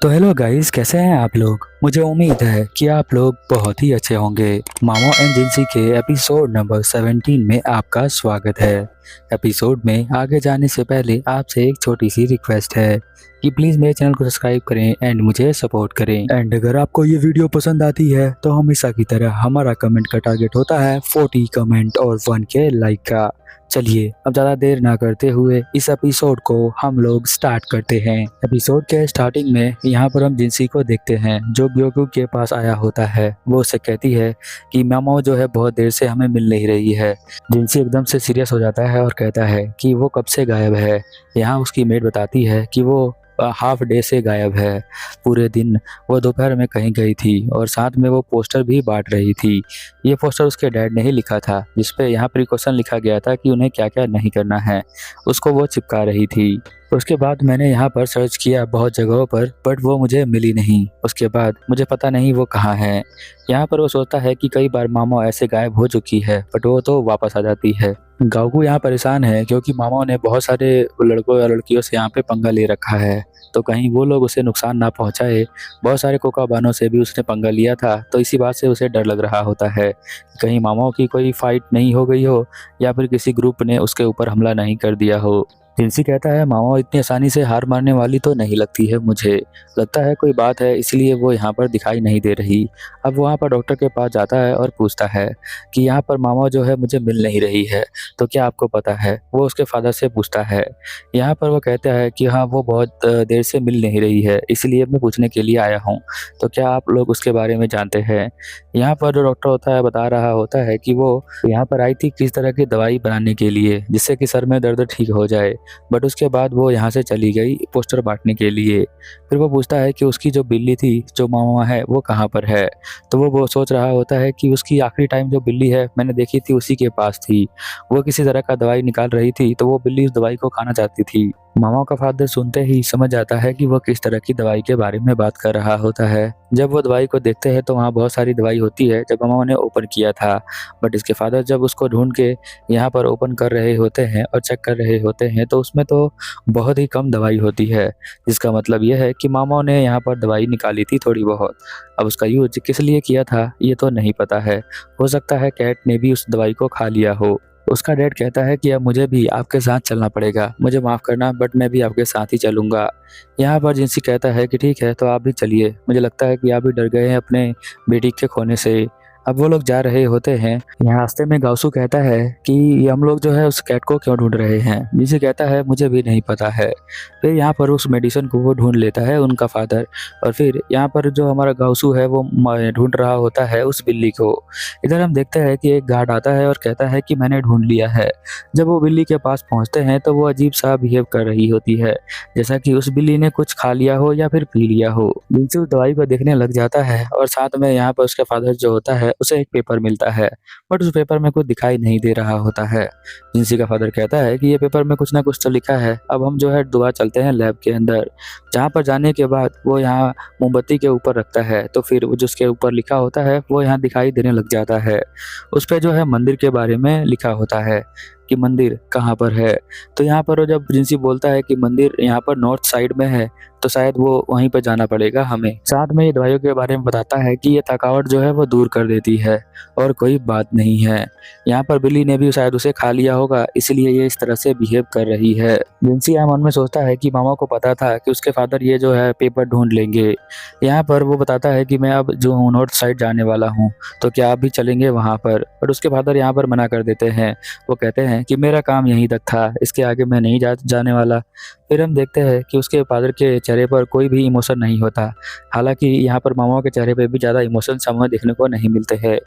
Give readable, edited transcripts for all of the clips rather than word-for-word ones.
तो hello guys, कैसे हैं आप लोग। मुझे उम्मीद है कि आप लोग बहुत ही अच्छे होंगे। मामो एंड जिंसी के एपिसोड नंबर 17 में आपका स्वागत है। एपिसोड में आगे जाने से पहले आपसे एक छोटी सी रिक्वेस्ट है कि प्लीज़ मेरे चैनल को सब्सक्राइब करें एंड मुझे सपोर्ट करें। एंड अगर आपको ये वीडियो पसंद आती है तो हमेशा की तरह हमारा कमेंट का टारगेट होता है 40 कमेंट और 1K लाइक का। चलिए अब ज़्यादा देर ना करते हुए इस एपिसोड को हम लोग स्टार्ट करते हैं। एपिसोड के स्टार्टिंग में यहाँ पर हम जिंसी को देखते हैं जो ग्योकू के पास आया होता है। वो उससे कहती है कि मामो जो है बहुत देर से हमें मिल नहीं रही है। जिंसी एकदम से सीरियस हो जाता है और कहता है कि वो कब से गायब है। यहाँ उसकी मेड बताती है कि वो हाफ डे से गायब है। पूरे दिन वो दोपहर में कहीं गई थी और साथ में वो पोस्टर भी बांट रही थी। ये पोस्टर उसके डैड ने ही लिखा था जिसपे यहाँ प्रिकॉशन लिखा गया था कि उन्हें क्या क्या नहीं करना है, उसको वो चिपका रही थी। उसके बाद मैंने यहाँ पर सर्च किया बहुत जगहों पर, बट वो मुझे मिली नहीं। उसके बाद मुझे पता नहीं वो कहाँ है। यहाँ पर वो सोचता है कि कई बार मामो ऐसे गायब हो चुकी है बट वो तो वापस आ जाती है। गाओगू यहाँ परेशान है क्योंकि मामो ने बहुत सारे लड़कों या लड़कियों से यहाँ पे पंगा ले रखा है, तो कहीं वो लोग उसे नुकसान ना पहुँचाए। बहुत सारे कोकाबानों से भी उसने पंगा लिया था, तो इसी बात से उसे डर लग रहा होता है कि कहीं मामो की कोई फाइट नहीं हो गई हो या फिर किसी ग्रुप ने उसके ऊपर हमला नहीं कर दिया हो। जिंसी कहता है मामा इतनी आसानी से हार मारने वाली तो नहीं लगती है, मुझे लगता है कोई बात है इसलिए वो यहाँ पर दिखाई नहीं दे रही। अब वहाँ पर डॉक्टर के पास जाता है और पूछता है कि यहाँ पर मामा जो है मुझे मिल नहीं रही है, तो क्या आपको पता है। वो उसके फादर से पूछता है। यहाँ पर वो कहता है कि हाँ वो बहुत देर से मिल नहीं रही है, इसलिए मैं पूछने के लिए आया हूँ, तो क्या आप लोग उसके बारे में जानते हैं। यहाँ पर जो डॉक्टर होता है बता रहा होता है कि वो यहाँ पर आई थी किस तरह की दवाई बनाने के लिए जिससे कि सर में दर्द ठीक हो जाए, बट उसके बाद वो यहाँ से चली गई पोस्टर बांटने के लिए। फिर वो पूछता है कि उसकी जो बिल्ली थी जो मामा है वो कहाँ पर है। तो वो सोच रहा होता है कि उसकी आखिरी टाइम जो बिल्ली है मैंने देखी थी उसी के पास थी। वो किसी तरह का दवाई निकाल रही थी, तो वो बिल्ली उस दवाई को खाना चाहती थी। मामा का फादर सुनते ही समझ जाता है कि वो किस तरह की दवाई के बारे में बात कर रहा होता है। जब वो दवाई को देखते हैं तो वहाँ बहुत सारी दवाई होती है जब मामा ने ओपन किया था, बट इसके फादर जब उसको ढूंढ के यहाँ पर ओपन कर रहे होते हैं और चेक कर रहे होते हैं तो उसमें तो बहुत ही कम दवाई होती है, जिसका मतलब यह है कि मामा ने यहाँ पर दवाई निकाली थी थोड़ी बहुत। अब उसका यूज किस लिए किया था ये तो नहीं पता है, हो सकता है कैट ने भी उस दवाई को खा लिया हो। उसका डैड कहता है कि अब मुझे भी आपके साथ चलना पड़ेगा, मुझे माफ़ करना बट मैं भी आपके साथ ही चलूँगा। यहाँ पर जिंसी कहता है कि ठीक है तो आप भी चलिए, मुझे लगता है कि आप भी डर गए हैं अपने बेटी के खोने से। अब वो लोग जा रहे होते हैं। यहाँ रास्ते में गाउसू कहता है कि हम लोग जो है उस कैट को क्यों ढूंढ रहे हैं। जिसे कहता है मुझे भी नहीं पता है। फिर यहाँ पर उस मेडिसिन को वो ढूंढ लेता है उनका फादर, और फिर यहाँ पर जो हमारा गाउसू है वो ढूंढ रहा होता है उस बिल्ली को। इधर हम देखते हैं कि एक गार्ड आता है और कहता है कि मैंने ढूंढ लिया है। जब वो बिल्ली के पास पहुँचते हैं तो वो अजीब सा बिहेव कर रही होती है, जैसा कि उस बिल्ली ने कुछ खा लिया हो या फिर पी लिया हो। जिनसे उस दवाई को देखने लग जाता है और साथ में यहाँ पर उसके फादर जो होता है उसे एक पेपर मिलता है, बट उस पेपर में कुछ दिखाई नहीं दे रहा होता है। जिंसी का फादर कहता है कि ये पेपर में कुछ ना कुछ तो लिखा है, अब हम जो है दुआ चलते हैं लैब के अंदर। जहाँ पर जाने के बाद वो यहाँ मोमबत्ती के ऊपर रखता है तो फिर वो जिसके ऊपर लिखा होता है वो यहाँ दिखाई देने लग जाता है। उस पर जो है मंदिर के बारे में लिखा होता है कि मंदिर कहाँ पर है। तो यहाँ पर वो जब जिंसी बोलता है कि मंदिर यहाँ पर नॉर्थ साइड में है, तो शायद वो वहीं पर जाना पड़ेगा हमें। साथ में ये दवाइयों के बारे में बताता है कि ये थकावट जो है वो दूर कर देती है और कोई बात नहीं है। यहाँ पर बिल्ली ने भी शायद उसे खा लिया होगा, इसलिए ये इस तरह से बिहेव कर रही है। जिंसी यहाँ मन में सोचता है कि मामा को पता था कि उसके फादर ये जो है पेपर ढूंढ लेंगे। यहाँ पर वो बताता है कि मैं अब जो हूँ नॉर्थ साइड जाने वाला हूँ, तो क्या आप भी चलेंगे वहाँ पर। बट उसके फादर यहाँ पर मना कर देते हैं। वो कहते हैं कि मेरा काम यहीं तक था, इसके आगे मैं नहीं जाने वाला। फिर हम देखते हैं कि उसके फादर के चेहरे पर कोई भी इमोशन नहीं होता, हालांकि यहाँ पर मामा के चेहरे पर भी ज़्यादा इमोशन हमें देखने को नहीं मिलते हैं।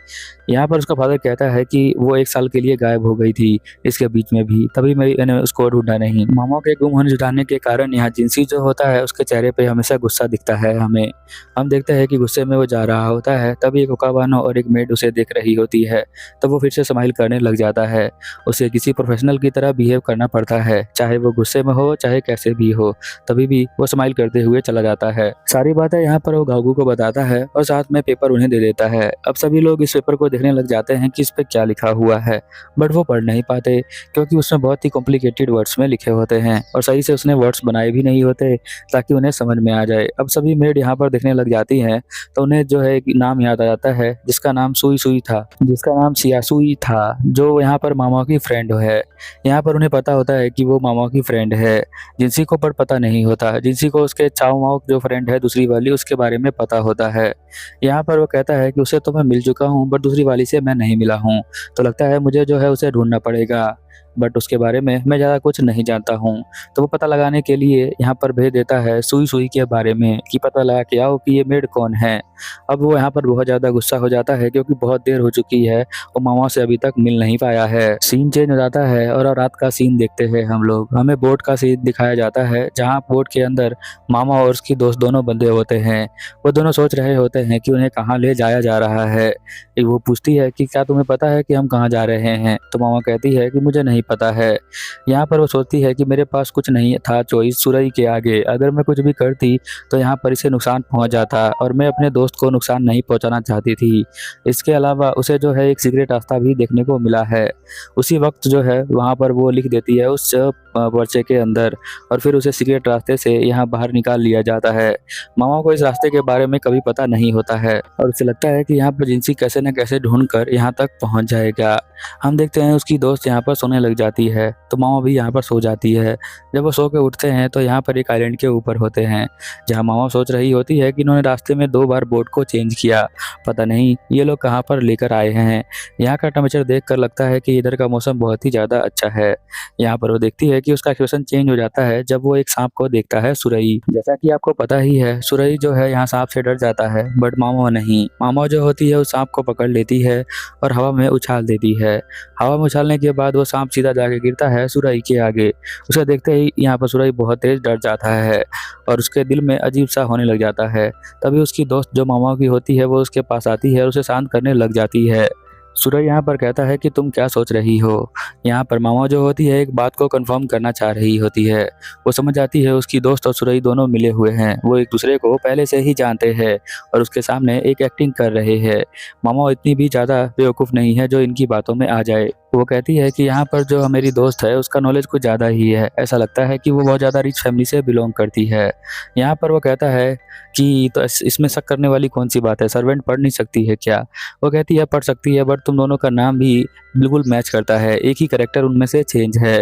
यहाँ पर उसका फादर कहता है कि वो 1 साल के लिए गायब हो गई थी इसके बीच में भी, तभी मैंने उसको ढूंढा नहीं। मामा के गुम होने जुटाने के कारण यहाँ जिंसी जो होता है उसके चेहरे पे हमेशा गुस्सा दिखता है हमें। हम देखते हैं कि गुस्से में वो जा रहा होता है, तभी एक ओकाबानो और एक मेड उसे देख रही होती है, तो वो फिर से स्माइल करने लग जाता है। उसे किसी प्रोफेशनल की तरह बिहेव करना पड़ता है, चाहे वो गुस्से में हो चाहे कैसे भी हो। तभी भी वो स्माइल करते हुए चला जाता है। सारी बातें यहाँ पर वो गागू को बताता है और साथ में पेपर उन्हें दे देता है। अब सभी लोग इस पेपर को देखने लग जाते हैं कि इस पे क्या लिखा हुआ है, बट वो पढ़ नहीं पाते क्योंकि उसमें बहुत ही कॉम्प्लिकेटेड वर्ड्स में लिखे होते हैं और सही से उसने वर्ड्स बनाए भी नहीं होते ताकि उन्हें समझ में आ जाए। अब सभी मेड यहाँ पर देखने लग जाती हैं तो उन्हें जो है एक नाम याद आ जाता है जिसका नाम सुई सुई था, जिसका नाम सियासुई था, जो यहाँ पर मामा की फ्रेंड है। यहाँ पर उन्हें पता होता है कि वो मामा की फ्रेंड है। जिनसी को पर पता नहीं होता। जिनसी को उसके चाव माओ जो फ्रेंड है दूसरी वाली, उसके बारे में पता होता है। यहाँ पर वो कहता है कि उसे तो मैं मिल चुका हूँ बट दूसरी वाली से मैं नहीं मिला हूँ, तो लगता है मुझे जो है उसे ढूंढना पड़ेगा, बट उसके बारे में मैं ज़्यादा कुछ नहीं जानता हूँ। तो वो पता लगाने के लिए यहाँ पर भेज देता है सुई सुई के बारे में कि पता लगा के आओ कि ये मेड कौन है। अब वो यहाँ पर बहुत ज़्यादा गुस्सा हो जाता है क्योंकि बहुत देर हो चुकी है और मामा से अभी तक मिल नहीं पाया है। सीन चेंज हो जाता है और रात का सीन देखते हैं हम लोग। हमें बोट का सीन दिखाया जाता है जहाँ बोट के अंदर मामा और उसकी दोस्त दोनों बंदे होते हैं। वो दोनों सोच रहे होते हैं कि उन्हें कहाँ ले जाया जा रहा है। वो पूछती है कि क्या तुम्हें पता है कि हम कहाँ जा रहे हैं, तो मामा कहती है कि मुझे नहीं पता है। यहाँ पर वो सोचती है कि मेरे पास कुछ नहीं था चॉइस सुरई के आगे, अगर मैं कुछ भी करती तो यहाँ पर इसे नुकसान पहुँच जाता और मैं अपने दोस्त को नुकसान नहीं पहुँचाना चाहती थी। इसके अलावा उसे जो है एक सीक्रेट रास्ता भी देखने को मिला है। उसी वक्त जो है वहाँ पर वो लिख देती है उस पर्चे के अंदर और फिर उसे सीक्रेट रास्ते से यहाँ बाहर निकाल लिया जाता है। मामा को इस रास्ते के बारे में कभी पता नहीं होता है और उसे लगता है कि यहाँ पर जिनसी कैसे न कैसे ढूंढ कर यहाँ तक पहुँच जाएगा। हम देखते हैं उसकी दोस्त यहाँ पर सोने लग जाती है तो मामा भी यहाँ पर सो जाती है। जब वो सो के उठते हैं तो यहाँ पर एक आइलैंड के ऊपर होते हैं जहाँ मामा सोच रही होती है कि इन्होंने रास्ते में 2 बार बोट को चेंज किया, पता नहीं ये लोग कहाँ पर लेकर आए हैं। यहाँ का टेम्परेचर देख कर लगता है कि इधर का मौसम बहुत ही ज़्यादा अच्छा है। यहाँ पर वो देखती है कि उसका एक्सप्रेशन चेंज हो जाता है जब वो एक सांप को देखता है सुरई। जैसा कि आपको पता ही है सुरई जो है यहाँ सांप से डर जाता है बट मामा नहीं। मामा जो होती है उस सांप को पकड़ लेती है और हवा में उछाल देती है। हवा में उछालने के बाद वो सांप सीधा जाके गिरता है सुरई के आगे। उसे देखते ही यहाँ पर सुरई बहुत तेज डर जाता है और उसके दिल में अजीब सा होने लग जाता है। तभी उसकी दोस्त जो मामा की होती है वो उसके पास आती है और उसे शांत करने लग जाती है। सुरई यहाँ पर कहता है कि तुम क्या सोच रही हो। यहाँ पर मामा जो होती है एक बात को कंफर्म करना चाह रही होती है। वो समझ जाती है उसकी दोस्त और सुरई दोनों मिले हुए हैं, वो एक दूसरे को पहले से ही जानते हैं और उसके सामने एक एक्टिंग कर रहे हैं। मामा इतनी भी ज़्यादा बेवकूफ़ नहीं है जो इनकी बातों में आ जाए। वो कहती है कि यहाँ पर जो मेरी दोस्त है उसका नॉलेज कुछ ज़्यादा ही है, ऐसा लगता है कि वो बहुत ज़्यादा रिच फैमिली से बिलोंग करती है। यहाँ पर वो कहता है कि तो इसमें शक करने वाली कौन सी बात है, सर्वेंट पढ़ नहीं सकती है क्या। वो कहती है पढ़ सकती है बट तुम दोनों का नाम भी बिल्कुल मैच करता है, एक ही कैरेक्टर उनमें से चेंज है।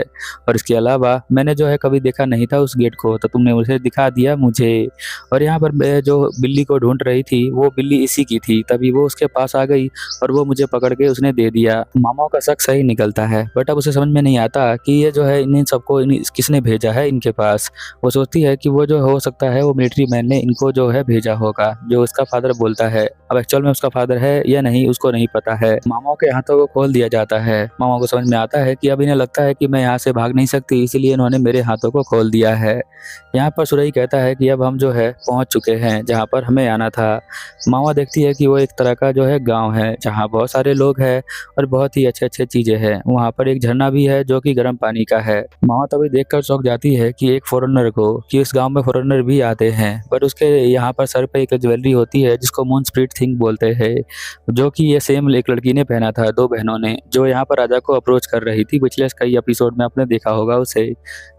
और इसके अलावा मैंने जो है कभी देखा नहीं था उस गेट को, तो तुमने उसे दिखा दिया मुझे। और यहाँ पर मैं जो बिल्ली को ढूंढ रही थी वो बिल्ली इसी की थी, तभी वो उसके पास आ गई और वो मुझे पकड़ के उसने दे दिया। मामा का शक सही निकलता है बट अब उसे समझ में नहीं आता कि ये जो है इन सबको किसने भेजा है इनके पास। वो सोचती है कि वो जो हो सकता है वो मिलिट्री मैन ने इनको जो है भेजा होगा, जो उसका फादर बोलता है। अब एक्चुअल में उसका फादर है या नहीं उसको नहीं पता है। मामा के हाथों को खोल दिया जाता है। मामा को समझ में आता है कि अब इन्हें लगता है कि मैं यहाँ से भाग नहीं सकती, इसलिए इन्होंने मेरे हाथों को खोल दिया है। यहाँ पर सुरई कहता है कि अब हम जो है पहुँच चुके हैं जहाँ पर हमें आना था। मामा देखती है कि वो एक तरह का जो है गाँव है जहाँ बहुत सारे लोग हैं और बहुत ही अच्छे अच्छे चीजें हैं। वहाँ पर एक झरना भी है जो कि गर्म पानी का है। मामा तभी देखकर चौंक जाती है कि एक फॉरेनर को, कि इस गांव में फॉरेनर भी आते हैं, पर उसके यहाँ पर सर पे एक ज्वेलरी होती है जिसको मून स्प्रिट थिंग बोलते हैं, जो कि ये सेम एक लड़की ने पहना था, 2 बहनों ने, जो यहाँ पर राजा को अप्रोच कर रही थी। पिछले कई एपिसोड में आपने देखा होगा उसे।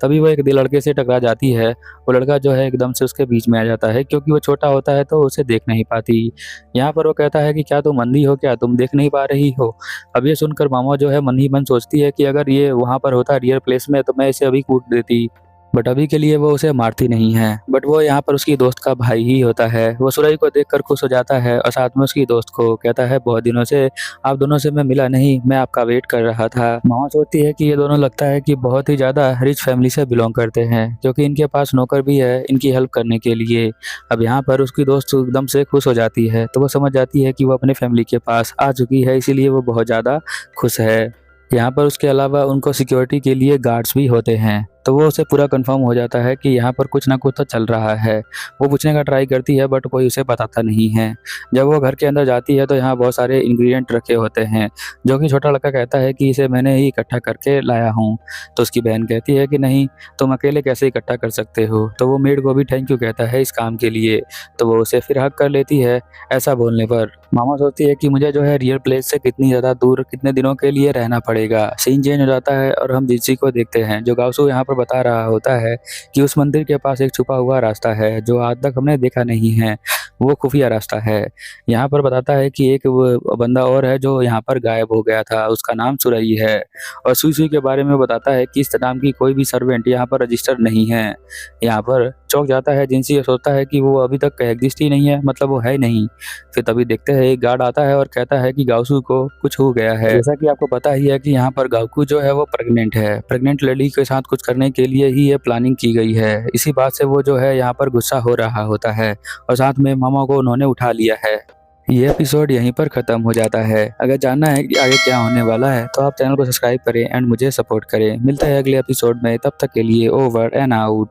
तभी वो एक लड़के से टकरा जाती है। वो लड़का जो है एकदम से उसके बीच में आ जाता है क्योंकि वो छोटा होता है तो उसे देख नहीं पाती। यहाँ पर वो कहता है कि क्या तुम अंधी हो, क्या तुम देख नहीं पा रही हो। अब ये सुनकर मामा जो है मन ही मन सोचती है कि अगर ये वहाँ पर होता रियल प्लेस में तो मैं इसे अभी कूट देती, बट अभी के लिए वो उसे मारती नहीं है। बट वो यहाँ पर उसकी दोस्त का भाई ही होता है। वो सुरई को देखकर खुश हो जाता है और साथ में उसकी दोस्त को कहता है बहुत दिनों से आप दोनों से मैं मिला नहीं, मैं आपका वेट कर रहा था। मामा सोचती है कि ये दोनों लगता है कि बहुत ही ज़्यादा रिच फैमिली से बिलोंग करते हैं क्योंकि इनके पास नौकर भी है इनकी हेल्प करने के लिए। अब यहाँ पर उसकी दोस्त एकदम से खुश हो जाती है तो वो समझ जाती है कि वो अपने फैमिली के पास आ चुकी है, इसीलिए वो बहुत ज़्यादा खुश है। यहाँ पर उसके अलावा उनको सिक्योरिटी के लिए गार्ड्स भी होते हैं। तो वो उसे पूरा कंफर्म हो जाता है कि यहाँ पर कुछ ना कुछ तो चल रहा है। वो पूछने का ट्राई करती है बट कोई उसे बताता नहीं है। जब वो घर के अंदर जाती है तो यहाँ बहुत सारे इंग्रेडिएंट रखे होते हैं, जो कि छोटा लड़का कहता है कि इसे मैंने ही इकट्ठा करके लाया हूँ। तो उसकी बहन कहती है कि नहीं, तुम अकेले कैसे इकट्ठा कर सकते हो। तो वो मेड को भी थैंक यू कहता है इस काम के लिए। तो वो उसे फिर हक कर लेती है। ऐसा बोलने पर मामा सोचती है कि मुझे जो है रियल प्लेस से कितनी ज़्यादा दूर कितने दिनों के लिए रहना पड़ेगा। सीन चेंज हो जाता है और हम जिनसी को देखते हैं, जो गावसू यहाँ पर बता रहा होता है कि उस मंदिर के पास एक छुपा हुआ रास्ता है जो आज तक हमने देखा नहीं है। वो खुफिया रास्ता है। यहाँ पर बताता है कि एक वो बंदा और है जो यहाँ पर गायब हो गया था, उसका नाम सुरई है। और सुई सुई के बारे में बताता है कि इस नाम की कोई भी सर्वेंट यहाँ पर रजिस्टर नहीं है। यहाँ पर चौंक जाता है जिनसी, ये सोचता है कि वो अभी तक एग्जिस्ट ही नहीं है, मतलब वो है ही नहीं। फिर तभी देखते हैं एक गार्ड आता है और कहता है कि गावसू को कुछ हो गया है। जैसा कि आपको पता ही है कि यहाँ पर गावकू जो है वो प्रेग्नेंट है। प्रेग्नेंट लेडी के साथ कुछ करने के लिए ही ये प्लानिंग की गई है। इसी बात से वो जो है यहाँ पर गुस्सा हो रहा होता है और साथ में मामा को उन्होंने उठा लिया है। ये एपिसोड यहीं पर ख़त्म हो जाता है। अगर जानना है कि आगे क्या होने वाला है तो आप चैनल को सब्सक्राइब करें एंड मुझे सपोर्ट करें। मिलता है अगले एपिसोड में, तब तक के लिए ओवर एंड आउट।